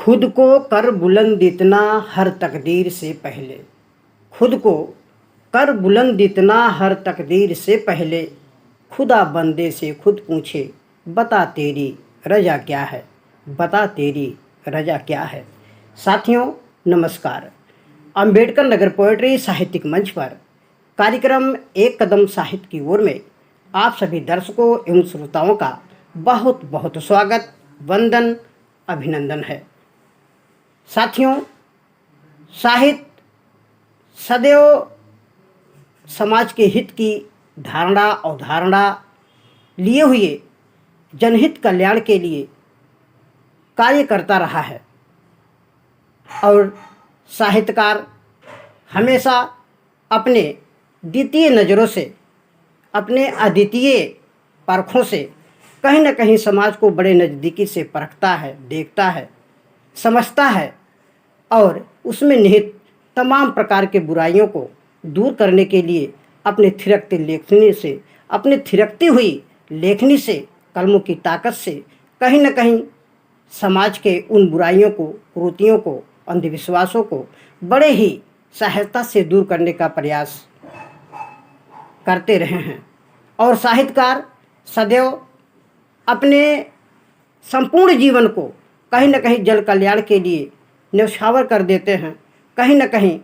खुद को कर बुलंद इतना हर तकदीर से पहले। खुद को कर बुलंद इतना हर तकदीर से पहले। खुदा बंदे से खुद पूछे, बता तेरी रजा क्या है, बता तेरी रजा क्या है। साथियों नमस्कार। अंबेडकर नगर पोएट्री साहित्यिक मंच पर कार्यक्रम एक कदम साहित्य की ओर में आप सभी दर्शकों एवं श्रोताओं का बहुत बहुत स्वागत, वंदन, अभिनंदन है। साथियों, साहित्य सदैव समाज के हित की धारणा अवधारणा लिए हुए जनहित कल्याण के लिए कार्य करता रहा है और साहित्यकार हमेशा अपने द्वितीय नज़रों से, अपने अद्वितीय परखों से कहीं न कहीं समाज को बड़े नज़दीकी से परखता है, देखता है, समझता है और उसमें निहित तमाम प्रकार के बुराइयों को दूर करने के लिए अपने थिरकती लेखनी से, अपनी थिरकती हुई लेखनी से, कलमों की ताकत से कहीं न कहीं समाज के उन बुराइयों को, कुरीतियों को, अंधविश्वासों को बड़े ही सहायता से दूर करने का प्रयास करते रहे हैं। और साहित्यकार सदैव अपने संपूर्ण जीवन को कहीं न कहीं जन कल्याण के लिए न्यौछावर कर देते हैं। कहीं न कहीं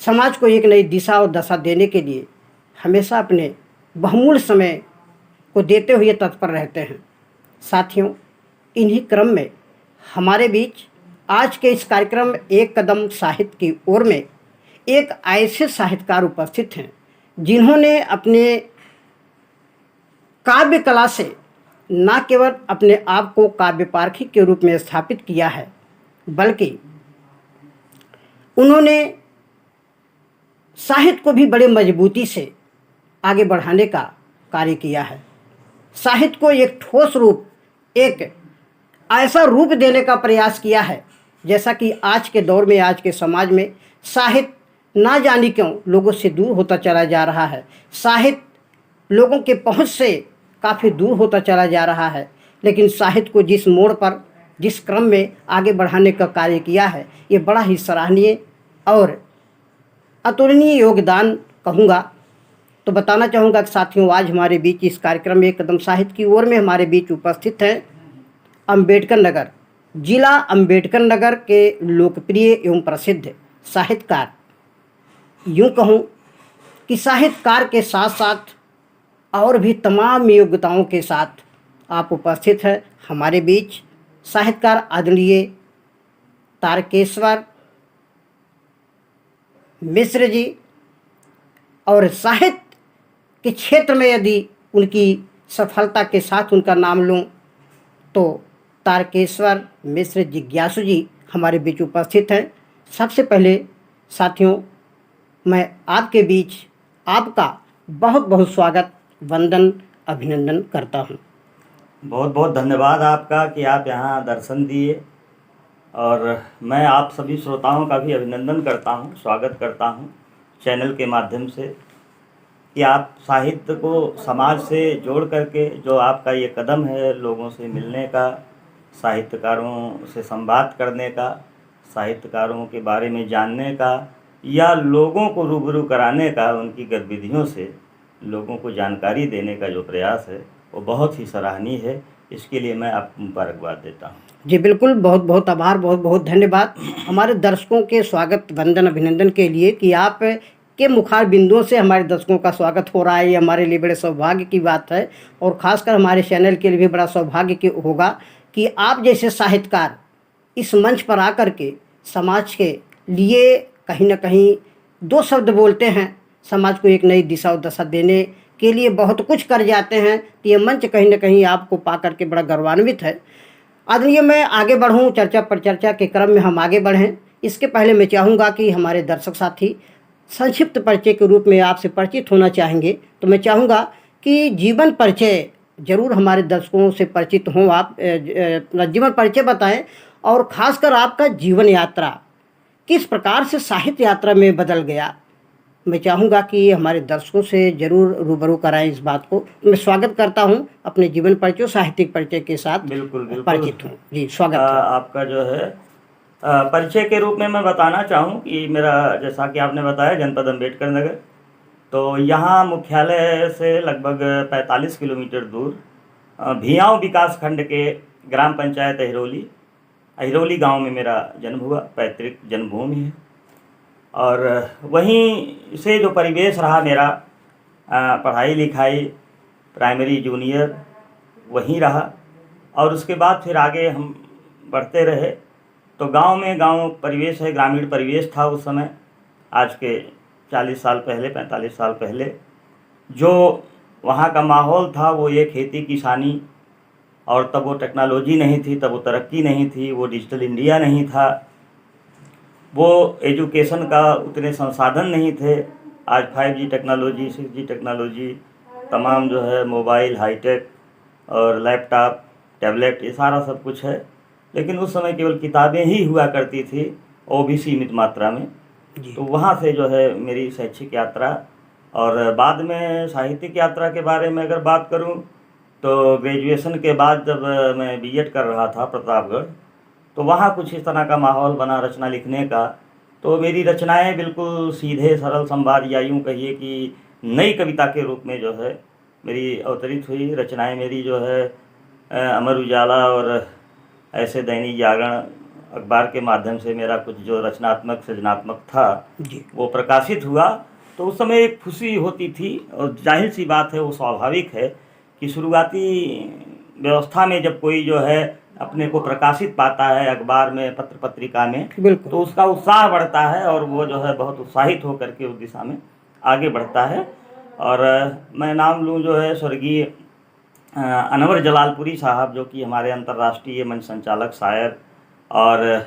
समाज को एक नई दिशा और दशा देने के लिए हमेशा अपने बहुमूल्य समय को देते हुए तत्पर रहते हैं। साथियों, इन्हीं क्रम में हमारे बीच आज के इस कार्यक्रम एक कदम साहित्य की ओर में एक ऐसे साहित्यकार उपस्थित हैं जिन्होंने अपने काव्य कला से न केवल अपने आप को काव्य पारखी के रूप में स्थापित किया है, बल्कि उन्होंने साहित्य को भी बड़े मजबूती से आगे बढ़ाने का कार्य किया है। साहित्य को एक ठोस रूप, एक ऐसा रूप देने का प्रयास किया है जैसा कि आज के दौर में, आज के समाज में साहित्य ना जाने क्यों लोगों से दूर होता चला जा रहा है। साहित्य लोगों के पहुंच से काफ़ी दूर होता चला जा रहा है, लेकिन साहित्य को जिस मोड़ पर, जिस क्रम में आगे बढ़ाने का कार्य किया है, ये बड़ा ही सराहनीय और अतुलनीय योगदान कहूँगा। तो बताना चाहूँगा कि साथियों, आज हमारे बीच इस कार्यक्रम में एक कदम साहित्य की ओर में हमारे बीच उपस्थित हैं अंबेडकर नगर, जिला अंबेडकर नगर के लोकप्रिय एवं प्रसिद्ध साहित्यकार, यूँ कहूँ कि साहित्यकार के साथ साथ और भी तमाम योग्यताओं के साथ आप उपस्थित हैं हमारे बीच। साहित्यकार आदरणीय तारकेश्वर मिश्र जी। और साहित्य के क्षेत्र में यदि उनकी सफलता के साथ उनका नाम लूं तो तारकेश्वर मिश्र जिज्ञासु जी हमारे बीच उपस्थित हैं। सबसे पहले साथियों, मैं आपके बीच आपका बहुत बहुत स्वागत, वंदन, अभिनंदन करता हूं। बहुत बहुत धन्यवाद आपका कि आप यहाँ दर्शन दिए, और मैं आप सभी श्रोताओं का भी अभिनंदन करता हूँ, स्वागत करता हूँ चैनल के माध्यम से कि आप साहित्य को समाज से जोड़ करके जो आपका ये कदम है लोगों से मिलने का, साहित्यकारों से संवाद करने का, साहित्यकारों के बारे में जानने का या लोगों को रूबरू कराने का, उनकी गतिविधियों से लोगों को जानकारी देने का जो प्रयास है वो बहुत ही सराहनीय है। इसके लिए मैं आपको मुबारकबाद देता हूँ। जी बिल्कुल, बहुत बहुत आभार, बहुत बहुत धन्यवाद हमारे दर्शकों के स्वागत, वंदन, अभिनंदन के लिए कि आप के मुखार बिंदुओं से हमारे दर्शकों का स्वागत हो रहा है। ये हमारे लिए बड़े सौभाग्य की बात है और ख़ासकर हमारे चैनल के लिए भी बड़ा सौभाग्य की होगा कि आप जैसे साहित्यकार इस मंच पर आकर के समाज के लिए कहीं ना कहीं दो शब्द बोलते हैं, समाज को एक नई दिशा और दशा देने के लिए बहुत कुछ कर जाते हैं। तो ये मंच कहीं ना कहीं आपको पा करके बड़ा गौरवान्वित है। आदरणीय, मैं आगे बढ़ूं, चर्चा पर चर्चा के क्रम में हम आगे बढ़ें। इसके पहले मैं चाहूँगा कि हमारे दर्शक साथी संक्षिप्त परिचय के रूप में आपसे परिचित होना चाहेंगे, तो मैं चाहूँगा कि जीवन परिचय जरूर हमारे दर्शकों से परिचित हों। आप अपना जीवन परिचय बताएं और ख़ासकर आपका जीवन यात्रा किस प्रकार से साहित्य यात्रा में बदल गया, मैं चाहूँगा कि हमारे दर्शकों से ज़रूर रूबरू कराएं इस बात को। मैं स्वागत करता हूँ, अपने जीवन परिचय, साहित्यिक परिचय के साथ बिल्कुल बिल्कुल। परिचित हूँ। जी, स्वागत है। आपका जो है परिचय के रूप में मैं बताना चाहूँ कि मेरा, जैसा कि आपने बताया, जनपद अम्बेडकर नगर, तो यहाँ मुख्यालय से लगभग 45 किलोमीटर दूर भियाँव विकास खंड के ग्राम पंचायत अहिरौली गांव में मेरा जन्म हुआ। पैतृक जन्मभूमि है। और वहीं से जो परिवेश रहा मेरा, पढ़ाई लिखाई प्राइमरी जूनियर वहीं रहा, और उसके बाद फिर आगे हम बढ़ते रहे। तो गांव परिवेश है, ग्रामीण परिवेश था उस समय। आज के 40 साल पहले, 45 साल पहले जो वहाँ का माहौल था वो ये खेती किसानी, और तब वो टेक्नोलॉजी नहीं थी, तब वो तरक्की नहीं थी, वो डिजिटल इंडिया नहीं था, वो एजुकेशन का उतने संसाधन नहीं थे। आज 5G टेक्नोलॉजी, 6G टेक्नोलॉजी, तमाम जो है मोबाइल हाईटेक और लैपटॉप टैबलेट, ये सारा सब कुछ है। लेकिन उस समय केवल किताबें ही हुआ करती थी, वो भी सीमित मात्रा में। तो वहाँ से जो है मेरी शैक्षिक यात्रा, और बाद में साहित्यिक यात्रा के बारे में अगर बात करूँ तो ग्रेजुएशन के बाद जब मैं बीएड कर रहा था प्रतापगढ़, तो वहाँ कुछ इस तरह का माहौल बना रचना लिखने का। तो मेरी रचनाएं बिल्कुल सीधे सरल संवाद, या यूँ कहिए कि नई कविता के रूप में जो है मेरी अवतरित हुई। रचनाएं मेरी जो है अमर उजाला और ऐसे दैनिक जागरण अखबार के माध्यम से मेरा कुछ जो रचनात्मक सृजनात्मक था वो प्रकाशित हुआ। तो उस समय एक खुशी होती थी, और जाहिर सी बात है, वो स्वाभाविक है कि शुरुआती व्यवस्था में जब कोई जो है अपने को प्रकाशित पाता है अखबार में, पत्र पत्रिका में, तो उसका उत्साह बढ़ता है, और वो जो है बहुत उत्साहित होकर के उस दिशा में आगे बढ़ता है। और मैं नाम लूँ जो है स्वर्गीय अनवर जलालपुरी साहब, जो कि हमारे अंतर्राष्ट्रीय मंच संचालक, शायर, और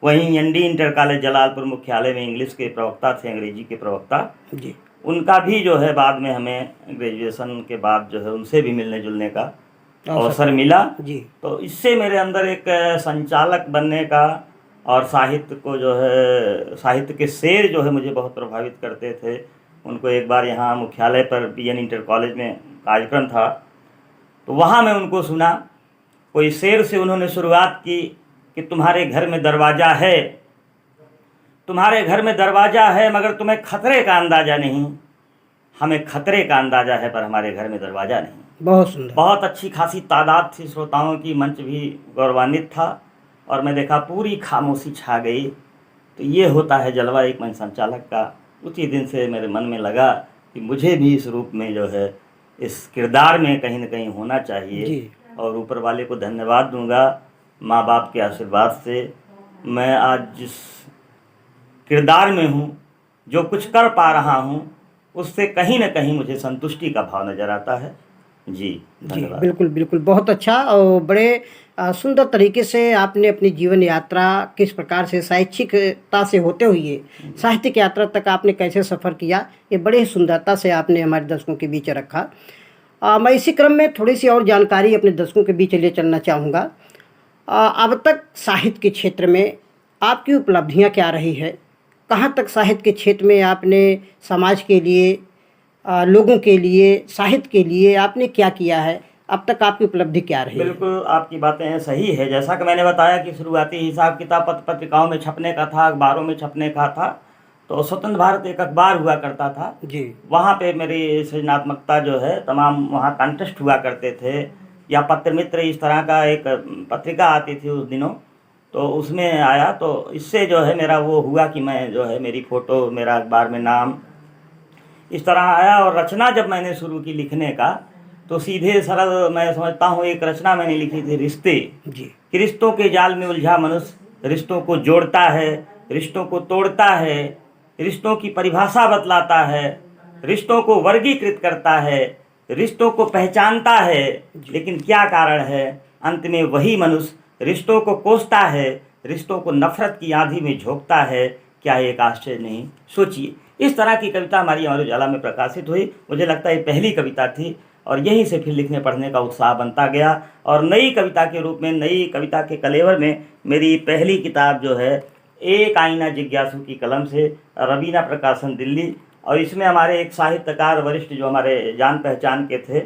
वहीं एनडी इंटर कॉलेज जलालपुर मुख्यालय में इंग्लिश के प्रवक्ता थे, अंग्रेजी के प्रवक्ता जी। उनका भी जो है बाद में हमें ग्रेजुएशन के बाद जो है उनसे भी मिलने जुलने का अवसर मिला जी। तो इससे मेरे अंदर एक संचालक बनने का, और साहित्य को जो है, साहित्य के शेर जो है मुझे बहुत प्रभावित करते थे। उनको एक बार यहाँ मुख्यालय पर बीएन इंटर कॉलेज में कार्यक्रम था, तो वहाँ मैं उनको सुना। कोई शेर से उन्होंने शुरुआत की कि तुम्हारे घर में दरवाज़ा है, तुम्हारे घर में दरवाज़ा है, मगर तुम्हें खतरे का अंदाज़ा नहीं। हमें खतरे का अंदाज़ा है, पर हमारे घर में दरवाज़ा नहीं। बहुत सुंदर। बहुत अच्छी खासी तादाद थी श्रोताओं की, मंच भी गौरवान्वित था, और मैं देखा पूरी खामोशी छा गई। तो ये होता है जलवा एक मंच संचालक का। उसी दिन से मेरे मन में लगा कि मुझे भी इस रूप में जो है, इस किरदार में कहीं न कहीं होना चाहिए। और ऊपर वाले को धन्यवाद दूंगा, माँ बाप के आशीर्वाद से मैं आज जिस किरदार में हूँ, जो कुछ कर पा रहा हूँ, उससे कहीं न कहीं मुझे संतुष्टि का भाव नज़र आता है। जी धन्यवाद। बिल्कुल बिल्कुल, बहुत अच्छा। और बड़े सुंदर तरीके से आपने अपनी जीवन यात्रा किस प्रकार से शैक्षिकता से होते हुए साहित्यिक यात्रा तक आपने कैसे सफ़र किया, ये बड़े ही सुंदरता से आपने हमारे दर्शकों के बीच रखा। मैं इसी क्रम में थोड़ी सी और जानकारी अपने दर्शकों के बीच ले चलना चाहूँगा। अब तक साहित्य के क्षेत्र में आपकी उपलब्धियाँ क्या रही है? कहाँ तक साहित्य के क्षेत्र में आपने समाज के लिए, लोगों के लिए, साहित्य के लिए आपने क्या किया है? अब तक आपकी उपलब्धि क्या रही है? बिल्कुल आपकी बातें सही है। जैसा कि मैंने बताया कि शुरुआती हिसाब किताब पत्र पत्रिकाओं में छपने का था, अखबारों में छपने का था। तो स्वतंत्र भारत एक अखबार हुआ करता था जी। वहाँ पे मेरी सृजनात्मकता जो है तमाम, वहाँ कंटेस्ट हुआ करते थे, या पत्र मित्र इस तरह का एक पत्रिका आती थी उस दिनों, तो उसमें आया। तो इससे जो है मेरा वो हुआ कि मैं जो है, मेरी फ़ोटो, मेरा अखबार में नाम, इस तरह आया। और रचना जब मैंने शुरू की लिखने का, तो सीधे सरल मैं समझता हूँ, एक रचना मैंने लिखी थी, रिश्ते जी। कि रिश्तों के जाल में उलझा मनुष्य रिश्तों को जोड़ता है, रिश्तों को तोड़ता है, रिश्तों की परिभाषा बतलाता है, रिश्तों को वर्गीकृत करता है, रिश्तों को पहचानता है, लेकिन क्या कारण है, अंत में वही मनुष्य रिश्तों को कोसता है, रिश्तों को नफरत की आंधी में झोंकता है। क्या एक आश्चर्य नहीं? सोचिए। इस तरह की कविता हमारी अमर उजाला में प्रकाशित हुई। मुझे लगता है ये पहली कविता थी, और यहीं से फिर लिखने पढ़ने का उत्साह बनता गया। और नई कविता के रूप में, नई कविता के कलेवर में मेरी पहली किताब जो है, एक आईना जिज्ञासु की कलम से, रवीना प्रकाशन दिल्ली, और इसमें हमारे एक साहित्यकार वरिष्ठ जो हमारे जान पहचान के थे,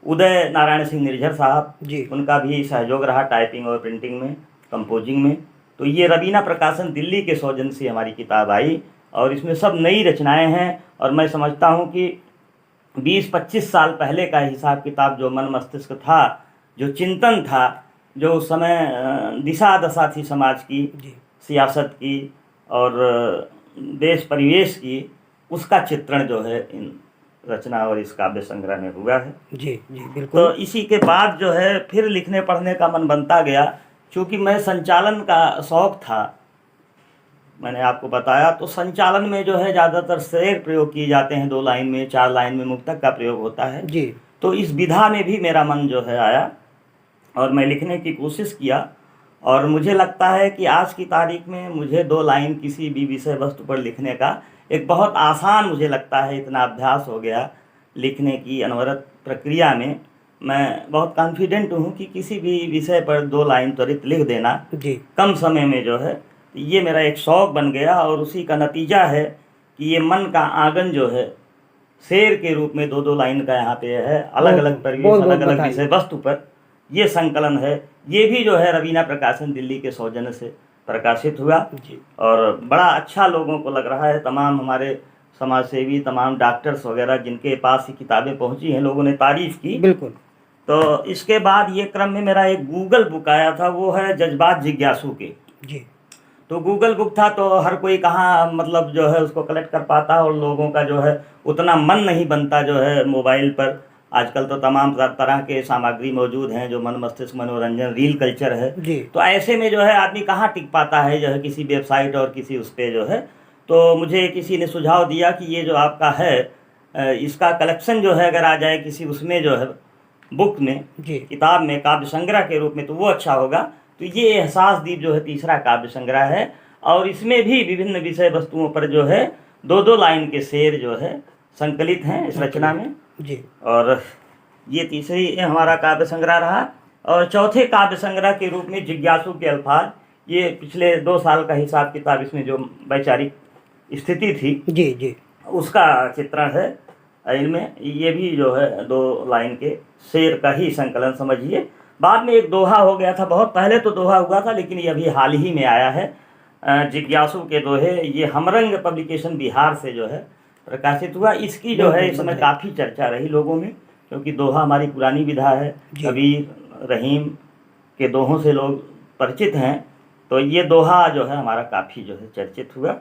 उदय नारायण सिंह निर्झर साहब, जी उनका भी सहयोग रहा टाइपिंग और प्रिंटिंग में, कंपोजिंग में। तो ये रवीना प्रकाशन दिल्ली के सौजन्य से हमारी किताब आई और इसमें सब नई रचनाएं हैं। और मैं समझता हूँ कि 20-25 साल पहले का हिसाब किताब जो मन मस्तिष्क था, जो चिंतन था, जो उस समय दिशा दशा थी समाज की, जी सियासत की और देश परिवेश की, उसका चित्रण जो है इन रचना और इस काव्य संग्रह में हुआ है। जी जी तो बिल्कुल। इसी के बाद जो है फिर लिखने पढ़ने का मन बनता गया। क्योंकि मैं संचालन का शौक था, मैंने आपको बताया, तो संचालन में जो है ज़्यादातर शेर प्रयोग किए जाते हैं, 2 लाइन में 4 लाइन में मुक्तक का प्रयोग होता है। जी तो इस विधा में भी मेरा मन जो है आया और मैं लिखने की कोशिश किया। और मुझे लगता है कि आज की तारीख में मुझे 2 लाइन किसी भी विषय वस्तु पर लिखने का एक बहुत आसान, मुझे लगता है इतना अभ्यास हो गया लिखने की अनवरत प्रक्रिया में। मैं बहुत कॉन्फिडेंट हूँ कि किसी भी विषय पर 2 लाइन त्वरित लिख देना जी कम समय में जो है, ये मेरा एक शौक़ बन गया। और उसी का नतीजा है कि ये मन का आंगन जो है शेर के रूप में 2-2 लाइन का यहाँ पे है, अलग अलग परिवेश, बहुत अलग अलग बधाई। विषय वस्तु पर ये संकलन है। ये भी जो है रवीना प्रकाशन दिल्ली के सौजन्य से प्रकाशित हुआ जी और बड़ा अच्छा लोगों को लग रहा है। तमाम हमारे समाज सेवी, तमाम डॉक्टर्स वगैरह जिनके पास ये किताबें पहुंची हैं, लोगों ने तारीफ़ की। बिल्कुल। तो इसके बाद ये क्रम में मेरा एक गूगल बुक आया था, वो है जज्बात जिज्ञासु के। जी तो गूगल बुक था तो हर कोई कहाँ मतलब जो है उसको कलेक्ट कर पाता, और लोगों का जो है उतना मन नहीं बनता जो है मोबाइल पर। आजकल तो तमाम तरह के सामग्री मौजूद हैं, जो मन मस्तिष्क मनोरंजन रील कल्चर है। जी तो ऐसे में जो है आदमी कहाँ टिक पाता है जो है किसी वेबसाइट और किसी उस पर जो है। तो मुझे किसी ने सुझाव दिया कि ये जो आपका है इसका कलेक्शन जो है अगर आ जाए किसी उसमें जो है बुक में, जी किताब में, काव्य संग्रह के रूप में, तो वो अच्छा होगा। तो ये एहसास दीप जो है तीसरा काव्य संग्रह है और इसमें भी विभिन्न विषय वस्तुओं पर जो है 2-2 लाइन के शेर जो है संकलित हैं इस रचना में। जी और ये तीसरी हमारा काव्य संग्रह रहा। और चौथे काव्य संग्रह के रूप में जिज्ञासु के अल्फाज, ये पिछले 2 साल का हिसाब किताब, इसमें जो वैचारिक स्थिति थी जी जी उसका चित्रण है। इनमें ये भी जो है 2 लाइन के शेर का ही संकलन समझिए। बाद में एक दोहा हो गया था, बहुत पहले तो दोहा हुआ था लेकिन ये अभी हाल ही में आया है। जिज्ञासु के दोहे, ये हमरंग पब्लिकेशन बिहार से जो है प्रकाशित हुआ। इसकी जो है इस समय काफ़ी चर्चा रही लोगों में, क्योंकि दोहा हमारी पुरानी विधा है, कबीर रहीम के दोहों से लोग परिचित हैं। तो ये दोहा जो है हमारा काफ़ी जो है चर्चित हुआ।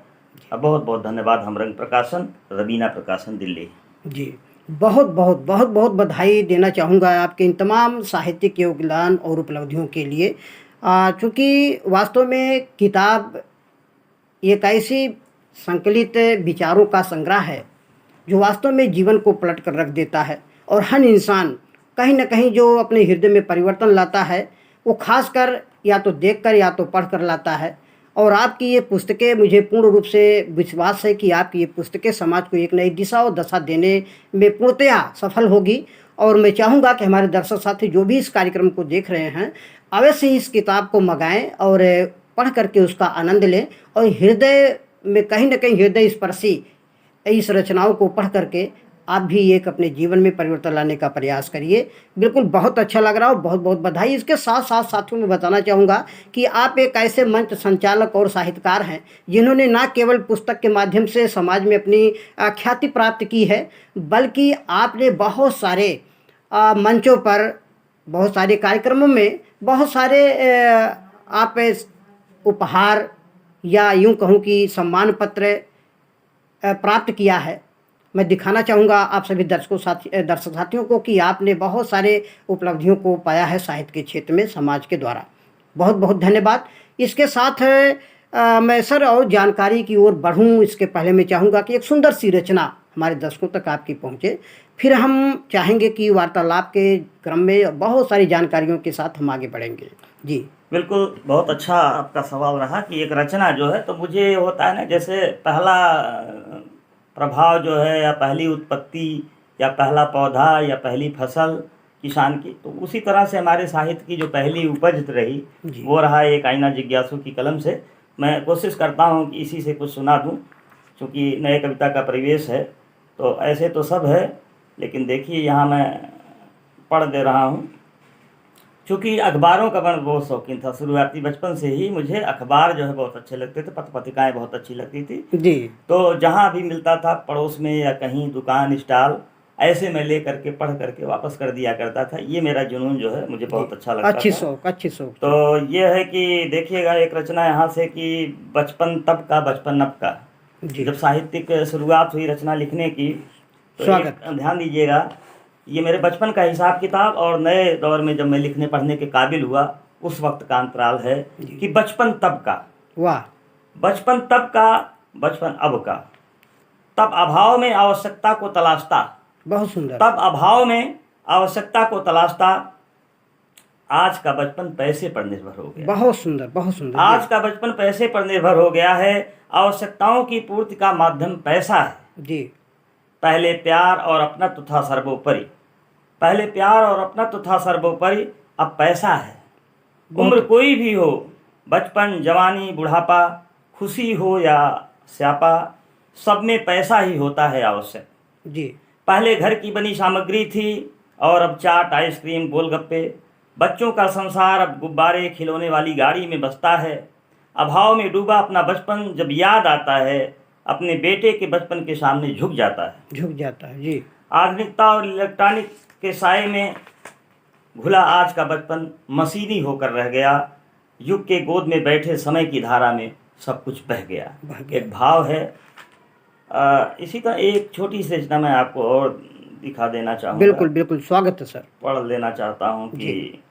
अब बहुत बहुत धन्यवाद हमरंग प्रकाशन, रवीना प्रकाशन दिल्ली। जी बहुत बहुत बहुत बहुत बधाई देना चाहूँगा आपके इन तमाम साहित्यिक योगदान और उपलब्धियों के लिए। चूँकि वास्तव में किताब एक ऐसी संकलित विचारों का संग्रह है जो वास्तव में जीवन को पलट कर रख देता है, और हर इंसान कहीं न कहीं जो अपने हृदय में परिवर्तन लाता है वो खासकर या तो देखकर या तो पढ़कर लाता है। और आपकी ये पुस्तकें, मुझे पूर्ण रूप से विश्वास है कि आपकी ये पुस्तकें समाज को एक नई दिशा और दशा देने में पूर्णतया सफल होगी। और मैं चाहूँगा कि हमारे दर्शक साथी जो भी इस कार्यक्रम को देख रहे हैं अवश्य ही इस किताब को मंगाएं और पढ़ करके उसका आनंद लें, और हृदय में कहीं न कहीं हृदय स्पर्शी इस रचनाओं को पढ़ करके आप भी एक अपने जीवन में परिवर्तन लाने का प्रयास करिए। बिल्कुल बहुत अच्छा लग रहा हो, बहुत बहुत बधाई। इसके साथ साथ साथियों में बताना चाहूँगा कि आप एक ऐसे मंच संचालक और साहित्यकार हैं जिन्होंने न केवल पुस्तक के माध्यम से समाज में अपनी ख्याति प्राप्त की है, बल्कि आपने बहुत सारे मंचों पर, बहुत सारे कार्यक्रमों में, बहुत सारे आप उपहार या यूँ कहूँ कि सम्मान पत्र प्राप्त किया है। मैं दिखाना चाहूँगा आप सभी दर्शक साथियों को कि आपने बहुत सारे उपलब्धियों को पाया है साहित्य के क्षेत्र में समाज के द्वारा। बहुत बहुत धन्यवाद। इसके साथ मैं सर और जानकारी की ओर बढ़ूँ इसके पहले मैं चाहूँगा कि एक सुंदर सी रचना हमारे दर्शकों तक आपकी पहुँचे, फिर हम चाहेंगे कि वार्तालाप के क्रम में बहुत सारी जानकारियों के साथ हम आगे बढ़ेंगे। जी बिल्कुल, बहुत अच्छा आपका सवाल रहा कि एक रचना जो है, तो मुझे होता है ना, जैसे पहला प्रभाव जो है या पहली उत्पत्ति या पहला पौधा या पहली फसल किसान की, तो उसी तरह से हमारे साहित्य की जो पहली उपज रही वो रहा एक आईना जिज्ञासु की कलम से। मैं कोशिश करता हूँ कि इसी से कुछ सुना दूँ, क्योंकि नए कविता का परिवेश है। तो ऐसे तो सब है, लेकिन देखिए यहाँ मैं पढ़ दे रहा हूँ। चूँकि अखबारों का मैं बहुत शौकीन था, शुरुआती बचपन से ही मुझे अखबार जो है बहुत अच्छे लगते थे, पत्र पत्रिकाएँ बहुत अच्छी लगती थी। जी। तो जहाँ भी मिलता था पड़ोस में या कहीं दुकान स्टॉल, ऐसे मैं ले करके पढ़ करके वापस कर दिया करता था। ये मेरा जुनून जो है मुझे बहुत अच्छा लगता अच्छी था। शौक, अच्छी शौक। तो ये है कि देखिएगा एक रचना यहाँ से कि बचपन तब का बचपन अब का। जी, जब साहित्यिक शुरुआत हुई रचना लिखने की, तो स्वागत। एक ध्यान दीजिएगा, ये मेरे बचपन का हिसाब किताब और नए दौर में जब मैं लिखने पढ़ने के काबिल हुआ उस वक्त का अंतराल है जी। कि बचपन तब का, वाह, बचपन तब का, बचपन अब का। तब अभाव में आवश्यकता को तलाशता, बहुत सुंदर। तब अभाव में आवश्यकता को तलाशता, आज का बचपन पैसे पर निर्भर हो गया। बहुत सुंदर, बहुत सुंदर। आज का बचपन पैसे पर निर्भर हो गया है, आवश्यकताओं की पूर्ति का माध्यम पैसा है। जी, पहले प्यार और अपनत्व था सर्वोपरि, पहले प्यार और अपनत्व था सर्वोपरि, अब पैसा है। उम्र कोई भी हो, बचपन जवानी बुढ़ापा, खुशी हो या स्यापा, सब में पैसा ही होता है आवश्यक। जी, पहले घर की बनी सामग्री थी और अब चाट आइसक्रीम गोलगप्पे। बच्चों का संसार अब गुब्बारे खिलौने वाली गाड़ी में बसता है। अभाव में डूबा अपना बचपन जब याद आता है, अपने बेटे के बचपन के सामने झुक जाता है। झुक जाता है। जी, आधुनिकता और इलेक्ट्रॉनिक के साए में घुला आज का बचपन मशीनी होकर रह गया। युग के गोद में बैठे समय की धारा में सब कुछ बह गया। बह गया। एक भाव है। इसी का एक छोटी सी रचना मैं आपको और दिखा देना चाहूँगा। बिल्कुल बिल्कुल, स्वागत है सर। पढ़ लेना चाहता हूँ कि जी।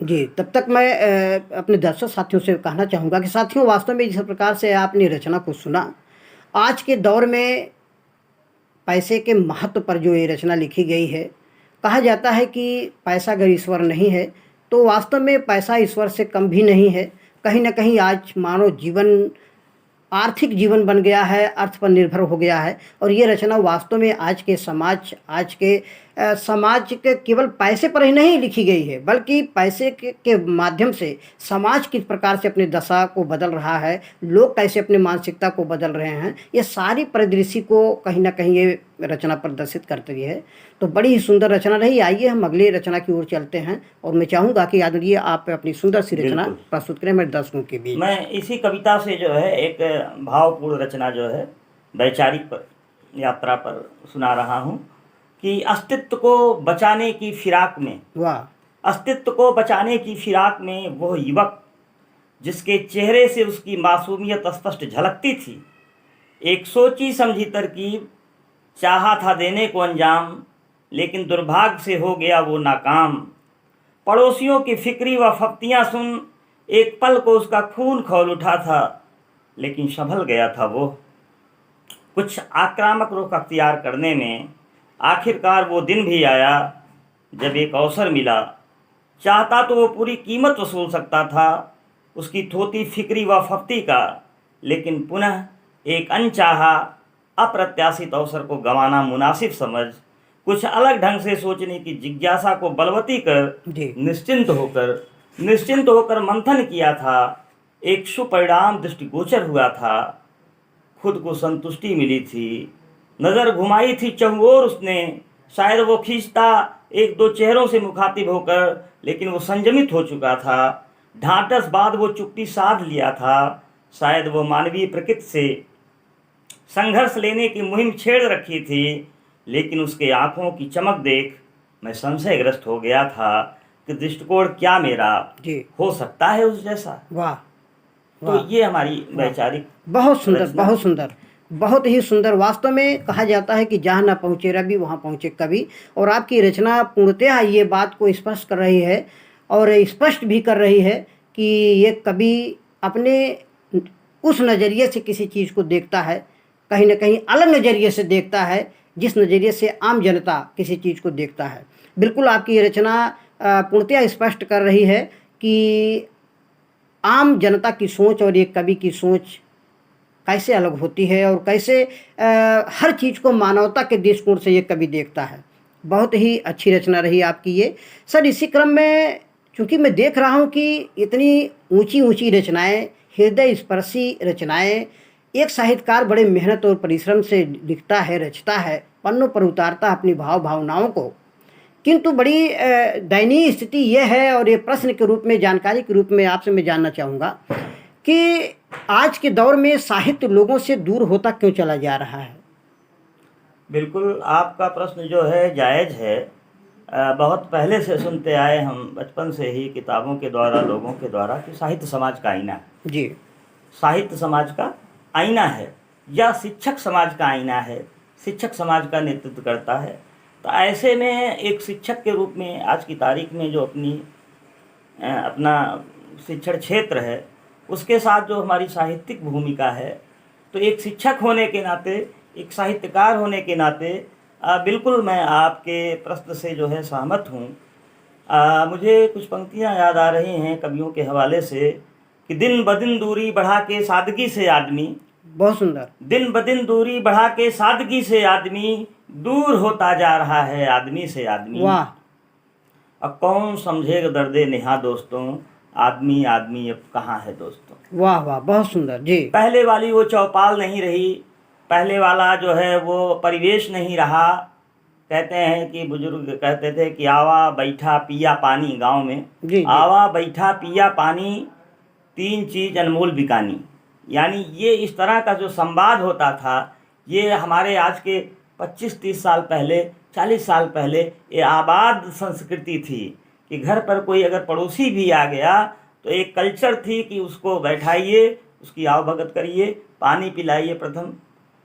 जी, तब तक मैं अपने दर्शक साथियों से कहना चाहूँगा कि साथियों, वास्तव में जिस प्रकार से आपने रचना को सुना, आज के दौर में पैसे के महत्व पर जो ये रचना लिखी गई है, कहा जाता है कि पैसा अगर ईश्वर नहीं है तो वास्तव में पैसा ईश्वर से कम भी नहीं है। कहीं न कहीं आज मानव जीवन आर्थिक जीवन बन गया है, अर्थ पर निर्भर हो गया है। और ये रचना वास्तव में आज के समाज के केवल पैसे पर ही नहीं लिखी गई है, बल्कि पैसे के माध्यम से समाज किस प्रकार से अपनी दशा को बदल रहा है, लोग कैसे अपनी मानसिकता को बदल रहे हैं, ये सारी परिदृश्य को कहीं ना कहीं ये रचना प्रदर्शित करती है। तो बड़ी ही सुंदर रचना रही। आइए हम अगली रचना की ओर चलते हैं और मैं चाहूँगा कि यादव आप अपनी सुंदर सी रचना प्रस्तुत करें मेरे दर्शकों के बीच। मैं इसी कविता से जो है एक भावपूर्ण रचना जो है वैचारिक यात्रा पर सुना रहा हूँ कि अस्तित्व को बचाने की फिराक में, वाह, अस्तित्व को बचाने की फिराक में वह युवक जिसके चेहरे से उसकी मासूमियत स्पष्ट झलकती थी, एक सोची समझी तरकीब चाहा था देने को अंजाम, लेकिन दुर्भाग्य से हो गया वो नाकाम। पड़ोसियों की फिक्री व फप्तियाँ सुन एक पल को उसका खून खौल उठा था, लेकिन संभल गया था वो। कुछ आक्रामक रुख अख्तियार करने में आखिरकार वो दिन भी आया जब एक अवसर मिला। चाहता तो वो पूरी कीमत वसूल सकता था उसकी थोती फिक्री व फप्ती का, लेकिन पुनः एक अनचाहा अप्रत्याशित अवसर को गंवाना मुनासिब समझ कुछ अलग ढंग से सोचने की जिज्ञासा को बलवती कर निश्चिंत होकर मंथन किया था। एक सुपरिणाम दृष्टिगोचर हुआ था, खुद को संतुष्टि मिली थी। नज़र घुमाई थी चहुओर उसने, शायद वो खींचता एक दो चेहरों से मुखातिब होकर, लेकिन वो संयमित हो चुका था। ढांढस बाद वो चुप्पी साध लिया था, शायद वो मानवीय प्रकृति से संघर्ष लेने की मुहिम छेड़ रखी थी, लेकिन उसके आंखों की चमक देख मैं संशयग्रस्त हो गया था कि दृष्टिकोण क्या मेरा हो सकता है उस जैसा। वाह, तो ये हमारी वैचारिक, बहुत सुंदर, बहुत सुंदर, बहुत ही सुंदर। वास्तव में कहा जाता है कि जहाँ न पहुँचे रवि वहाँ पहुँचे कवि, और आपकी रचना पूर्णतः ये बात को स्पष्ट कर रही है और स्पष्ट भी कर रही है कि ये कवि अपने उस नज़रिए से किसी चीज़ को देखता है, कहीं ना कहीं अलग नज़रिए से देखता है, जिस नज़रिए से आम जनता किसी चीज़ को देखता है। बिल्कुल आपकी रचना पूर्णतः स्पष्ट कर रही है कि आम जनता की सोच और एक कवि की सोच कैसे अलग होती है और कैसे हर चीज़ को मानवता के दृष्टिकोण से ये कवि देखता है। बहुत ही अच्छी रचना रही आपकी ये। सर, इसी क्रम में चूँकि मैं देख रहा हूँ कि इतनी ऊंची ऊंची रचनाएं, हृदय स्पर्शी रचनाएं। एक साहित्यकार बड़े मेहनत और परिश्रम से लिखता है, रचता है, पन्नों पर उतारता है अपनी भावनाओं को। किंतु बड़ी दयनीय स्थिति यह है, और ये प्रश्न के रूप में, जानकारी के रूप में आपसे मैं जानना चाहूँगा कि आज के दौर में साहित्य लोगों से दूर होता क्यों चला जा रहा है? बिल्कुल, आपका प्रश्न जो है जायज़ है। बहुत पहले से सुनते आए हम, बचपन से ही किताबों के द्वारा, लोगों के द्वारा, कि साहित्य समाज का आईना है। जी। साहित्य समाज का आईना है, या शिक्षक समाज का आईना है, शिक्षक समाज का नेतृत्व करता है। तो ऐसे में एक शिक्षक के रूप में आज की तारीख में जो अपना शिक्षण क्षेत्र है, उसके साथ जो हमारी साहित्यिक भूमिका है, तो एक शिक्षक होने के नाते, एक साहित्यकार होने के नाते बिल्कुल मैं आपके प्रश्न से जो है सहमत हूँ। मुझे कुछ पंक्तियाँ याद आ रही हैं कवियों के हवाले से, कि दिन ब दिन दूरी बढ़ा के सादगी से आदमी, बहुत सुंदर। दिन ब दिन दूरी बढ़ा के सादगी से आदमी, दूर होता जा रहा है आदमी से आदमी। वाह। अब कौन समझेगा दर्दे नेहा दोस्तों, आदमी आदमी अब कहाँ है दोस्तों। वाह वाह, बहुत सुंदर जी। पहले वाली वो चौपाल नहीं रही, पहले वाला जो है वो परिवेश नहीं रहा। कहते हैं कि बुजुर्ग कहते थे कि आवा बैठा पिया पानी, गांव में जी। आवा बैठा पिया पानी, तीन चीज़ अनमोल बिकानी। यानी ये इस तरह का जो संवाद होता था, ये हमारे आज के 25-30 साल पहले, 40 साल पहले ये आबाद संस्कृति थी, कि घर पर कोई अगर पड़ोसी भी आ गया तो एक कल्चर थी कि उसको बैठाइए, उसकी आवभगत करिए, पानी पिलाइए, प्रथम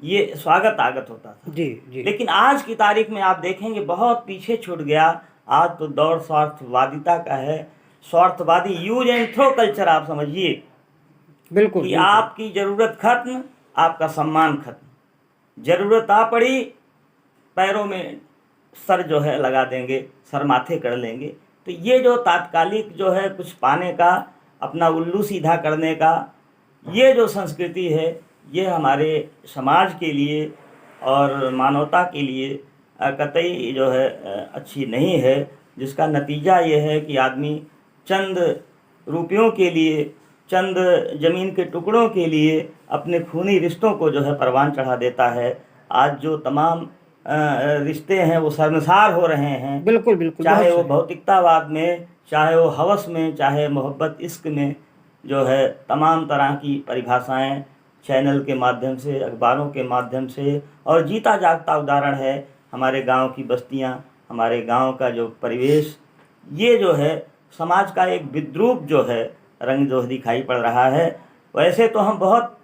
ये स्वागत आगत होता था। जी जी। लेकिन आज की तारीख में आप देखेंगे बहुत पीछे छूट गया। आज तो दौर स्वार्थवादिता का है, स्वार्थवादी यूज एंड थ्रो कल्चर आप समझिए। बिल्कुल कि आपकी ज़रूरत खत्म, आपका सम्मान खत्म। ज़रूरत आ पड़ी, पैरों में सर जो है लगा देंगे, सर माथे कर लेंगे। तो ये जो तात्कालिक जो है कुछ पाने का, अपना उल्लू सीधा करने का, ये जो संस्कृति है, ये हमारे समाज के लिए और मानवता के लिए कतई जो है अच्छी नहीं है। जिसका नतीजा ये है कि आदमी चंद रुपयों के लिए, चंद ज़मीन के टुकड़ों के लिए अपने खूनी रिश्तों को जो है परवान चढ़ा देता है। आज जो तमाम रिश्ते हैं वो शर्मसार हो रहे हैं। बिल्कुल बिल्कुल, चाहे वो भौतिकतावाद में, चाहे वो हवस में, चाहे मोहब्बत इश्क में, जो है तमाम तरह की परिभाषाएं चैनल के माध्यम से, अखबारों के माध्यम से, और जीता जागता उदाहरण है हमारे गांव की बस्तियां, हमारे गांव का जो परिवेश, ये जो है समाज का एक विद्रूप जो है रंग जो दिखाई पड़ रहा है। वैसे तो हम बहुत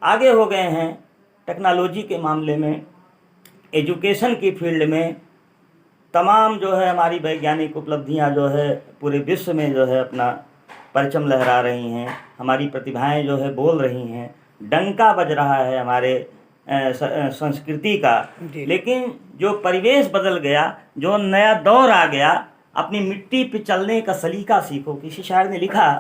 आगे हो गए हैं टेक्नोलॉजी के मामले में, एजुकेशन की फील्ड में, तमाम जो है हमारी वैज्ञानिक उपलब्धियां जो है पूरे विश्व में जो है अपना परचम लहरा रही हैं। हमारी प्रतिभाएं जो है बोल रही हैं, डंका बज रहा है हमारे संस्कृति का। लेकिन जो परिवेश बदल गया, जो नया दौर आ गया, अपनी मिट्टी पे चलने का सलीका सीखो। किसी शायर ने लिखा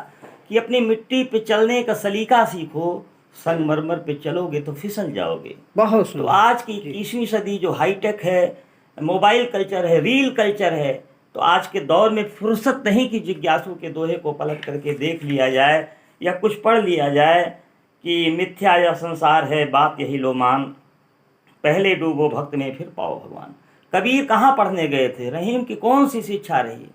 कि अपनी मिट्टी पे चलने का सलीका सीखो, संगमरमर पे चलोगे तो फिसल जाओगे। बहुत तो आज की 21वीं सदी जो हाईटेक है, मोबाइल कल्चर है, रील कल्चर है, तो आज के दौर में फुर्सत नहीं कि जिज्ञासु के दोहे को पलट करके देख लिया जाए या कुछ पढ़ लिया जाए कि मिथ्या या संसार है, बात यही लो मान, पहले डूबो भक्त में फिर पाओ भगवान। कबीर कहाँ पढ़ने गए थे, रहीम की कौन सी शिक्षा रही,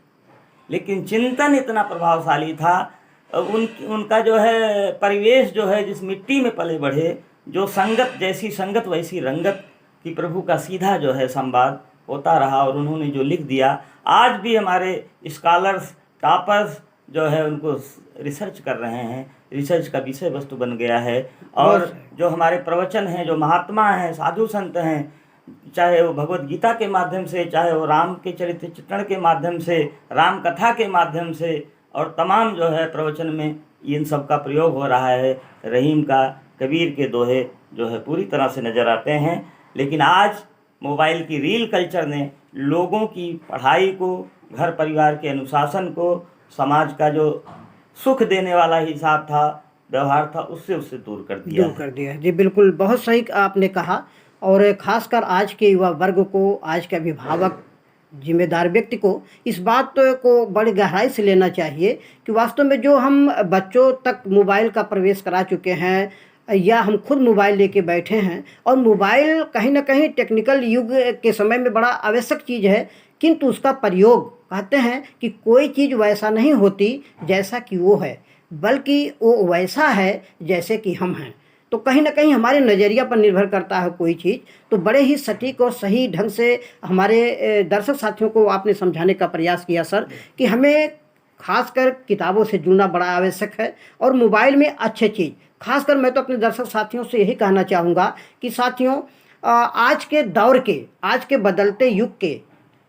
लेकिन चिंतन इतना प्रभावशाली था। उनका जो है परिवेश जो है, जिस मिट्टी में पले बढ़े, जो संगत जैसी संगत वैसी रंगत कि प्रभु का सीधा जो है संवाद होता रहा। और उन्होंने जो लिख दिया, आज भी हमारे स्कॉलर्स, टॉपर्स जो है उनको रिसर्च कर रहे हैं, रिसर्च का विषय वस्तु बन गया है। और जो हमारे प्रवचन हैं, जो महात्मा हैं, साधु संत हैं, चाहे वो भगवत गीता के माध्यम से, चाहे वो राम के चरित्र चित्रण के माध्यम से, राम कथा के माध्यम से, और तमाम जो है प्रवचन में इन सब का प्रयोग हो रहा है। रहीम का, कबीर के दोहे जो है पूरी तरह से नज़र आते हैं। लेकिन आज मोबाइल की रील कल्चर ने लोगों की पढ़ाई को, घर परिवार के अनुशासन को, समाज का जो सुख देने वाला हिसाब था, व्यवहार था, उससे दूर कर दिया। जी बिल्कुल, बहुत सही आपने कहा। और खासकर आज के युवा वर्ग को, आज के अभिभावक जिम्मेदार व्यक्ति को इस बात को बड़ी गहराई से लेना चाहिए कि वास्तव में जो हम बच्चों तक मोबाइल का प्रवेश करा चुके हैं या हम खुद मोबाइल लेके बैठे हैं, और मोबाइल कहीं ना कहीं टेक्निकल युग के समय में बड़ा आवश्यक चीज़ है, किंतु उसका प्रयोग कहते हैं कि कोई चीज़ वैसा नहीं होती जैसा कि वो है, बल्कि वो वैसा है जैसे कि हम हैं। तो कहीं ना कहीं हमारे नज़रिया पर निर्भर करता है कोई चीज़। तो बड़े ही सटीक और सही ढंग से हमारे दर्शक साथियों को आपने समझाने का प्रयास किया सर कि हमें खासकर किताबों से जुड़ना बड़ा आवश्यक है, और मोबाइल में अच्छी चीज़ खासकर मैं तो अपने दर्शक साथियों से यही कहना चाहूँगा कि साथियों, आज के दौर के, आज के बदलते युग के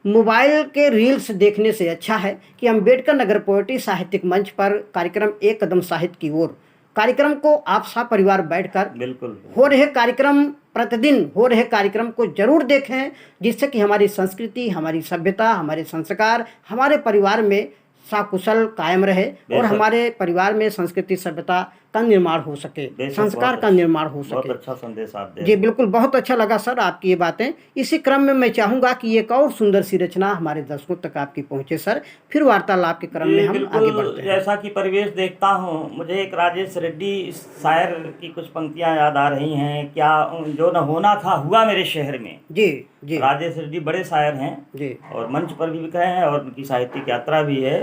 मोबाइल के रील्स देखने से अच्छा है कि अम्बेडकर नगर पोएट्री साहित्यिक मंच पर कार्यक्रम एक कदम साहित्य की ओर कार्यक्रम को आप सा परिवार बैठकर बिल्कुल हो रहे कार्यक्रम, प्रतिदिन हो रहे कार्यक्रम को जरूर देखें, जिससे कि हमारी संस्कृति, हमारी सभ्यता, हमारे संस्कार हमारे परिवार में साकुशल कायम रहे और हमारे परिवार में संस्कृति सभ्यता का निर्माण हो सके, संस्कार का निर्माण हो बहुत सके। अच्छा संदेश आप दे जी बिल्कुल, बहुत अच्छा लगा सर आपकी ये बातें। इसी क्रम में मैं चाहूँगा कि एक और सुंदर सी रचना हमारे दर्शकों तक आपकी पहुँचे सर, फिर वार्तालाप के क्रम में जी, हम आगे बिल्कुल। बढ़ते हैं। जैसा कि परिवेश देखता हूँ, मुझे एक राजेश रेड्डी शायर की कुछ पंक्तियाँ याद आ रही हैं। क्या जो न होना था हुआ मेरे शहर में। जी जी राजेश रेड्डी बड़े शायर हैं जी और मंच पर भी लिखे हैं और उनकी साहित्यिक यात्रा भी है।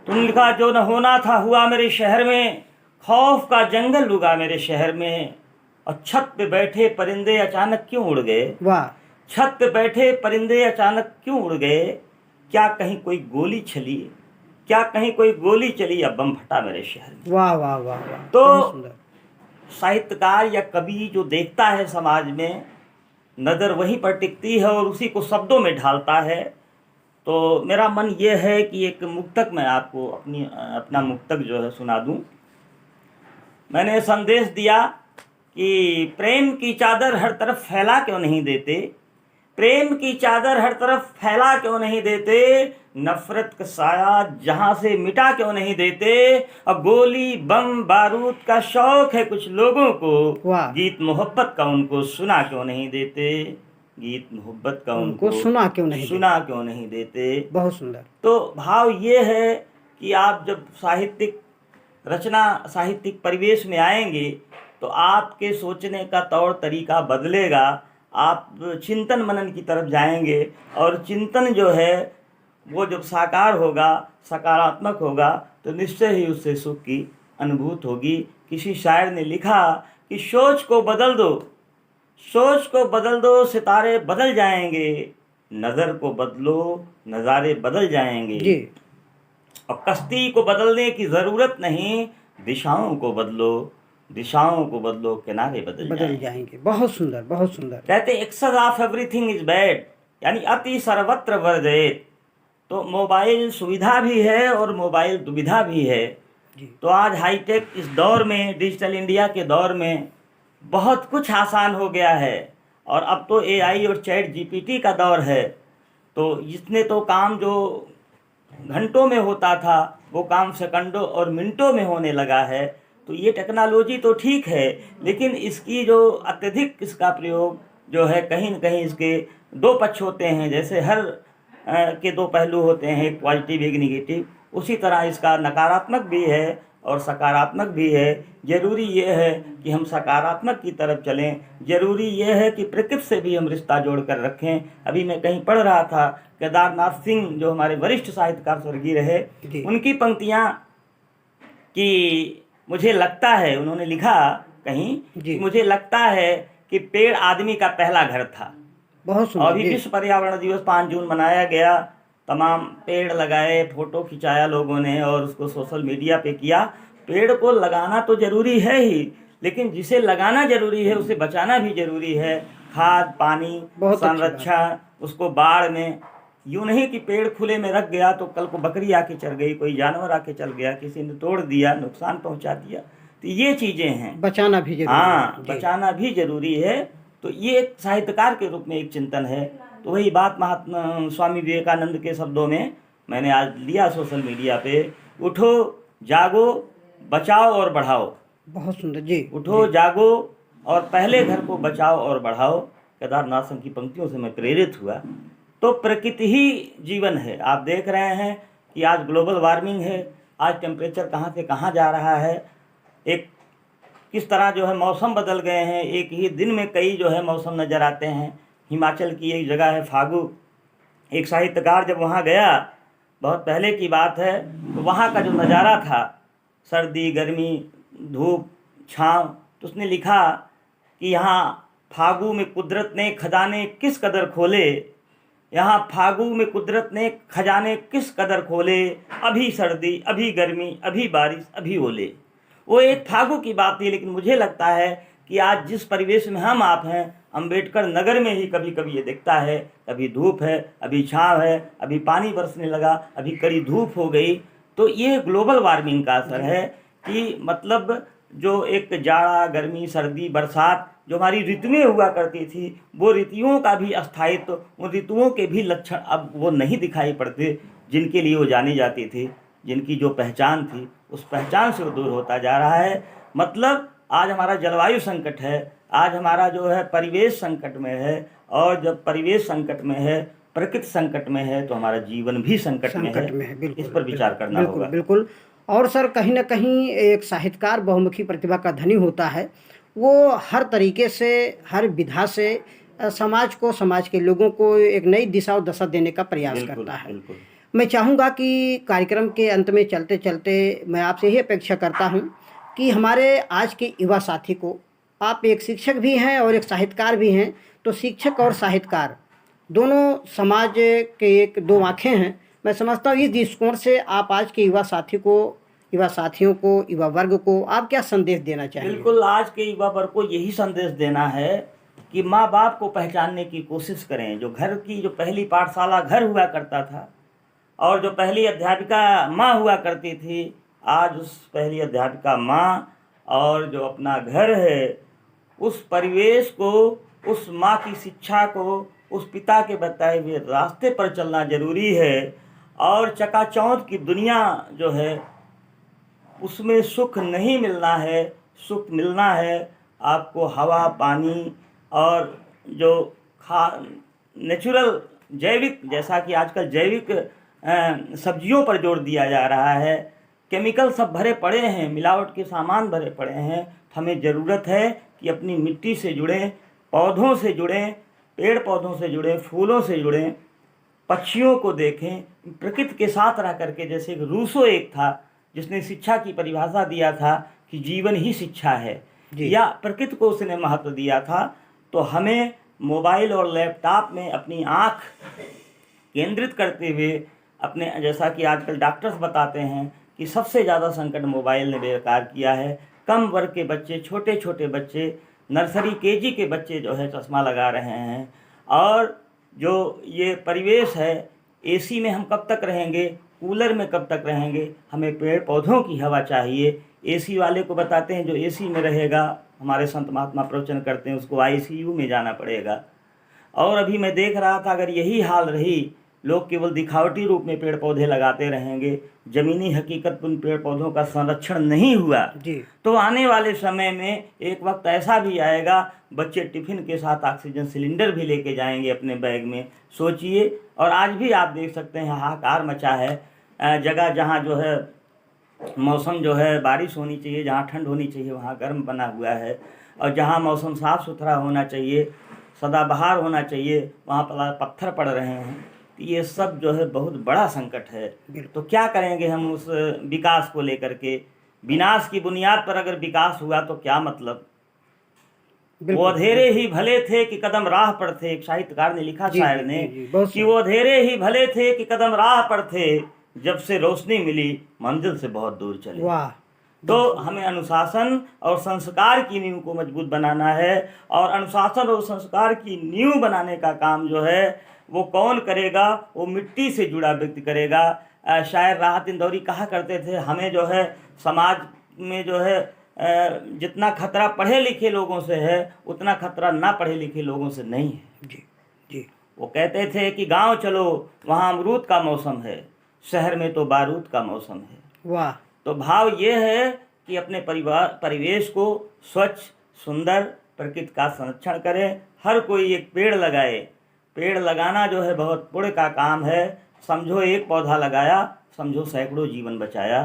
तुमने लिखा, जो न होना था हुआ मेरे शहर में, खौफ का जंगल उगा मेरे शहर में, और छत पे बैठे परिंदे अचानक क्यों उड़ गए। वाह छत पे बैठे परिंदे अचानक क्यों उड़ गए, क्या कहीं कोई गोली चली, क्या कहीं कोई गोली चली या बम फटा मेरे शहर में। वाह वाह वाह वाह, तो बहुत सुंदर। साहित्यकार या कवि जो देखता है समाज में, नज़र वहीं पर टिकती है और उसी को शब्दों में ढालता है। तो मेरा मन ये है कि एक मुक्तक मैं आपको अपना मुक्तक जो है सुना दूं। मैंने संदेश दिया कि प्रेम की चादर हर तरफ फैला क्यों नहीं देते, प्रेम की चादर हर तरफ फैला क्यों नहीं देते, नफरत का साया जहां से मिटा क्यों नहीं देते, और गोली बम बारूद का शौक है कुछ लोगों को, वाह। गीत मोहब्बत का उनको सुना क्यों नहीं देते, गीत मोहब्बत का उनको उनको सुना क्यों नहीं सुना क्यों नहीं देते। बहुत सुंदर। तो भाव ये है कि आप जब साहित्यिक रचना, साहित्यिक परिवेश में आएंगे तो आपके सोचने का तौर तरीका बदलेगा, आप चिंतन मनन की तरफ जाएंगे और चिंतन जो है वो जब साकार होगा, सकारात्मक होगा, तो निश्चय ही उससे सुख की अनुभूति होगी। किसी शायर ने लिखा कि सोच को बदल दो, सोच को बदल दो, सितारे बदल जाएंगे, नज़र को बदलो, नज़ारे बदल जाएंगे, जी और कश्ती को बदलने की ज़रूरत नहीं, दिशाओं को बदलो, दिशाओं को बदलो, किनारे बदल जाएंगे। बहुत सुंदर, बहुत सुंदर। कहते excess of everything is bad, यानी अति सर्वत्र वर्जित। तो मोबाइल सुविधा भी है और मोबाइल दुविधा भी है। जी तो आज हाईटेक इस दौर में, डिजिटल इंडिया के दौर में बहुत कुछ आसान हो गया है, और अब तो एआई और चैट जीपीटी का दौर है। तो इसने तो काम जो घंटों में होता था वो काम सेकंडों और मिनटों में होने लगा है। तो ये टेक्नोलॉजी तो ठीक है, लेकिन इसकी जो अत्यधिक इसका प्रयोग जो है, कहीं न कहीं इसके दो पक्ष होते हैं। जैसे हर के दो पहलू होते हैं, एक पॉजिटिव एक निगेटिव, उसी तरह इसका नकारात्मक भी है और सकारात्मक भी है। ज़रूरी ये है कि हम सकारात्मक की तरफ चलें, ज़रूरी ये है कि प्रकृति से भी हम रिश्ता जोड़ कर रखें। अभी मैं कहीं पढ़ रहा था, केदारनाथ सिंह जो हमारे वरिष्ठ साहित्यकार स्वर्गीय रहे, उनकी पंक्तियाँ कि मुझे लगता है, उन्होंने लिखा कहीं कि मुझे लगता है कि पेड़ आदमी का पहला घर था। बहुत सुंदर। अभी विश्व पर्यावरण दिवस 5 जून मनाया गया, तमाम पेड़ लगाए, फोटो खिंचाया लोगों ने और उसको सोशल मीडिया पे किया। पेड़ को लगाना तो जरूरी है ही, लेकिन जिसे लगाना जरूरी है उसे बचाना भी जरूरी है। खाद, पानी, संरक्षण, उसको बाढ़ में यूं नहीं कि पेड़ खुले में रख गया तो कल को बकरी आके चल गई, कोई जानवर आके चल गया, किसी ने तोड़ दिया, नुकसान पहुंचा दिया। तो ये चीजें हैं, बचाना भी जरूरी हाँ, बचाना भी जरूरी है। तो ये एक साहित्यकार के रूप में एक चिंतन है। तो वही बात महात्मा स्वामी विवेकानंद के शब्दों में मैंने आज लिया सोशल मीडिया पे, उठो जागो बचाओ और बढ़ाओ। बहुत सुंदर जी। उठो जागो और पहले घर को बचाओ और बढ़ाओ। केदारनाथ सिंह की पंक्तियों से मैं प्रेरित हुआ। तो प्रकृति ही जीवन है। आप देख रहे हैं कि आज ग्लोबल वार्मिंग है, आज टेम्परेचर कहाँ से कहाँ जा रहा है, एक किस तरह जो है मौसम बदल गए हैं, एक ही दिन में कई जो है मौसम नज़र आते हैं। हिमाचल की एक जगह है फागू, एक साहित्यकार जब वहाँ गया, बहुत पहले की बात है, तो वहाँ का जो नज़ारा था, सर्दी गर्मी धूप छाँव, तो उसने लिखा कि यहाँ फागू में कुदरत ने खजाने किस कदर खोले, यहाँ फागू में कुदरत ने खजाने किस कदर खोले, अभी सर्दी अभी गर्मी अभी बारिश अभी ओले। वो एक फागू की बात थी, लेकिन मुझे लगता है कि आज जिस परिवेश में हम आप हैं, अंबेडकर नगर में ही कभी कभी ये दिखता है, कभी धूप है, अभी छाँव है, अभी पानी बरसने लगा, अभी कड़ी धूप हो गई। तो ये ग्लोबल वार्मिंग का असर है कि मतलब जो एक जाड़ा गर्मी सर्दी बरसात जो हमारी ऋतुएं हुआ करती थी, वो ऋतुओं का भी अस्थायित्व, उन ऋतुओं के भी लक्षण अब वो नहीं दिखाई पड़ते जिनके लिए वो जानी जाती थी, जिनकी जो पहचान थी उस पहचान से वो दूर होता जा रहा है। मतलब आज हमारा जलवायु संकट है, आज हमारा जो है परिवेश संकट में है, और जब परिवेश संकट में है, प्रकृति संकट में है, तो हमारा जीवन भी संकट में है। बिल्कुल, इस पर विचार करना बिल्कुल, होगा। बिल्कुल। और सर कहीं ना कहीं एक साहित्यकार बहुमुखी प्रतिभा का धनी होता है। वो हर तरीके से, हर विधा से समाज को, समाज के लोगों को एक नई दिशा और दशा देने का प्रयास बिल्कुल करता है। बिल्कुल। मैं चाहूँगा कि कार्यक्रम के अंत में चलते चलते मैं आपसे यही अपेक्षा करता हूँ कि हमारे आज के युवा साथी को, आप एक शिक्षक भी हैं और एक साहित्यकार भी हैं, तो शिक्षक और साहित्यकार दोनों समाज के एक दो आँखें हैं। मैं समझता हूँ इस दृष्टिकोण से आप आज के युवा साथी को, युवा साथियों को, युवा वर्ग को आप क्या संदेश देना चाहेंगे? बिल्कुल, आज के युवा वर्ग को यही संदेश देना है कि माँ बाप को पहचानने की कोशिश करें। जो घर की जो पहली पाठशाला घर हुआ करता था, और जो पहली अध्यापिका माँ हुआ करती थी, आज उस पहली अध्यापिका माँ और जो अपना घर है, उस परिवेश को, उस माँ की शिक्षा को, उस पिता के बताए हुए रास्ते पर चलना जरूरी है। और चकाचौंध की दुनिया जो है उसमें सुख नहीं मिलना है, सुख मिलना है आपको हवा पानी और जो नेचुरल जैविक, जैसा कि आजकल जैविक सब्जियों पर जोर दिया जा रहा है, केमिकल सब भरे पड़े हैं, मिलावट के सामान भरे पड़े हैं। हमें ज़रूरत है कि अपनी मिट्टी से जुड़ें, पौधों से जुड़ें, पेड़ पौधों से जुड़ें, फूलों से जुड़ें, पक्षियों को देखें, प्रकृति के साथ रह करके। जैसे रूसो एक था जिसने शिक्षा की परिभाषा दिया था कि जीवन ही शिक्षा है, या प्रकृति को उसने महत्व दिया था। तो हमें मोबाइल और लैपटॉप में अपनी आँख केंद्रित करते हुए अपने, जैसा कि आजकल डॉक्टर्स बताते हैं कि सबसे ज़्यादा संकट मोबाइल ने बेकार किया है। कम वर्ग के बच्चे, छोटे छोटे बच्चे, नर्सरी केजी के बच्चे जो है चश्मा लगा रहे हैं। और जो ये परिवेश है, एसी में हम कब तक रहेंगे, कूलर में कब तक रहेंगे, हमें पेड़ पौधों की हवा चाहिए। एसी वाले को बताते हैं जो एसी में रहेगा, हमारे संत महात्मा प्रवचन करते हैं, उसको आईसीयू में जाना पड़ेगा। और अभी मैं देख रहा था, अगर यही हाल रही, लोग केवल दिखावटी रूप में पेड़ पौधे लगाते रहेंगे, ज़मीनी हकीकत उन पेड़ पौधों का संरक्षण नहीं हुआ, तो आने वाले समय में एक वक्त ऐसा भी आएगा, बच्चे टिफ़िन के साथ ऑक्सीजन सिलेंडर भी लेके जाएंगे अपने बैग में। सोचिए। और आज भी आप देख सकते हैं हाहाकार मचा है। जगह जहाँ जो है मौसम जो है बारिश होनी चाहिए, जहाँ ठंड होनी चाहिए वहाँ गर्म बना हुआ है, और जहाँ मौसम साफ़ सुथरा होना चाहिए, सदाबहार होना चाहिए, वहाँ पर पत्थर पड़ रहे हैं। ये सब जो है बहुत बड़ा संकट है। तो क्या करेंगे हम उस विकास को लेकर के? विनाश की बुनियाद पर अगर विकास हुआ तो क्या मतलब? वो अधेरे ही भले थे कि कदम राह पर थे, एक साहित्यकार ने लिखा शायर ने कि वो अधेरे ही भले थे कि कदम राह पर थे, जब से रोशनी मिली मंजिल से बहुत दूर चले। तो हमें अनुशासन और संस्कार की नींव को मजबूत बनाना है, और अनुशासन और संस्कार की नींव बनाने का काम जो है वो कौन करेगा? वो मिट्टी से जुड़ा व्यक्ति करेगा। शायर राहत इंदौरी कहा करते थे, हमें जो है समाज में जो है जितना खतरा पढ़े लिखे लोगों से है, उतना खतरा ना पढ़े लिखे लोगों से नहीं है। जी। वो कहते थे कि गांव चलो वहाँ अमरूद का मौसम है, शहर में तो बारूद का मौसम है। वाह। तो भाव ये है कि अपने परिवेश को स्वच्छ सुंदर प्रकृति का संरक्षण करें, हर कोई एक पेड़ लगाए, पेड़ लगाना जो है बहुत पुण्य का काम है। समझो एक पौधा लगाया, समझो सैकड़ों जीवन बचाया।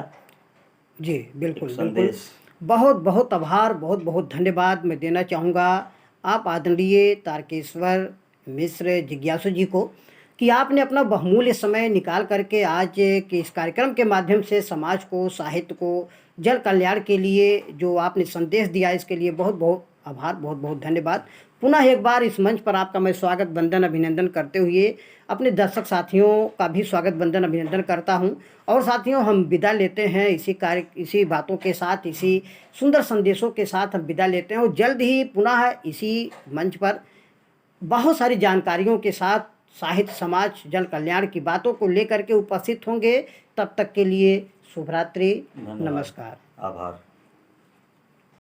जी बिल्कुल एक बिल्कुल। संदेश। बहुत बहुत आभार, बहुत बहुत धन्यवाद मैं देना चाहूँगा आप आदरणीय तारकेश्वर मिश्र जिज्ञासु जी को कि आपने अपना बहुमूल्य समय निकाल करके आज के इस कार्यक्रम के माध्यम से समाज को, साहित्य को, जल कल्याण के लिए जो आपने संदेश दिया, इसके लिए बहुत बहुत आभार, बहुत बहुत धन्यवाद। पुनः एक बार इस मंच पर आपका मैं स्वागत वंदन अभिनंदन करते हुए अपने दर्शक साथियों का भी स्वागत वंदन अभिनंदन करता हूं। और साथियों, हम विदा लेते हैं इसी बातों के साथ, इसी सुंदर संदेशों के साथ हम विदा लेते हैं और जल्द ही पुनः इसी मंच पर बहुत सारी जानकारियों के साथ साहित्य, समाज, जल कल्याण की बातों को लेकर के उपस्थित होंगे। तब तक के लिए शुभ रात्रि, धन्यवाद। नमस्कार, आभार।